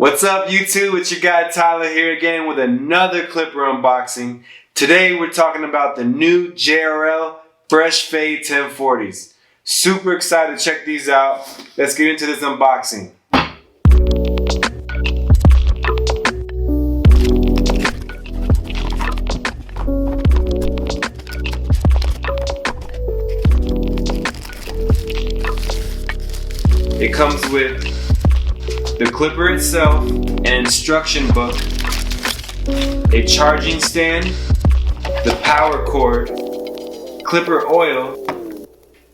What's up YouTube? It's your guy Tyler here again with another clipper unboxing. Today we're talking about the new JRL Fresh Fade 1040s. Super excited to check these out. Let's get into this unboxing. It comes with the clipper itself, an instruction book, a charging stand, the power cord, clipper oil,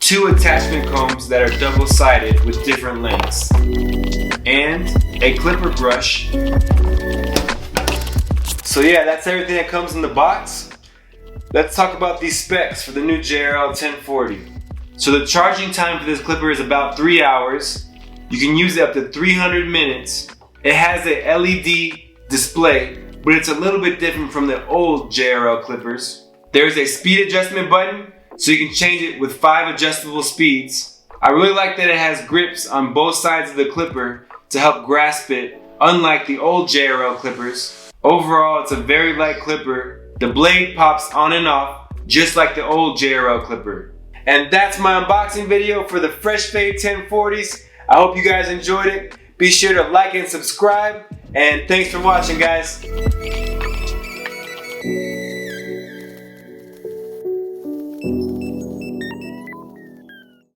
2 attachment combs that are double-sided with different lengths, and a clipper brush. So yeah, that's everything that comes in the box. Let's talk about these specs for the new JRL 1040. So the charging time for this clipper is about 3 hours. You can use it up to 300 minutes. It has a LED display, but it's a little bit different from the old JRL clippers. There's a speed adjustment button, so you can change it with 5 adjustable speeds. I really like that it has grips on both sides of the clipper to help grasp it, unlike the old JRL clippers. Overall, it's a very light clipper. The blade pops on and off, just like the old JRL clipper. And that's my unboxing video for the Fresh Fade 1040s. I hope you guys enjoyed it. Be sure to like and subscribe. And thanks for watching, guys.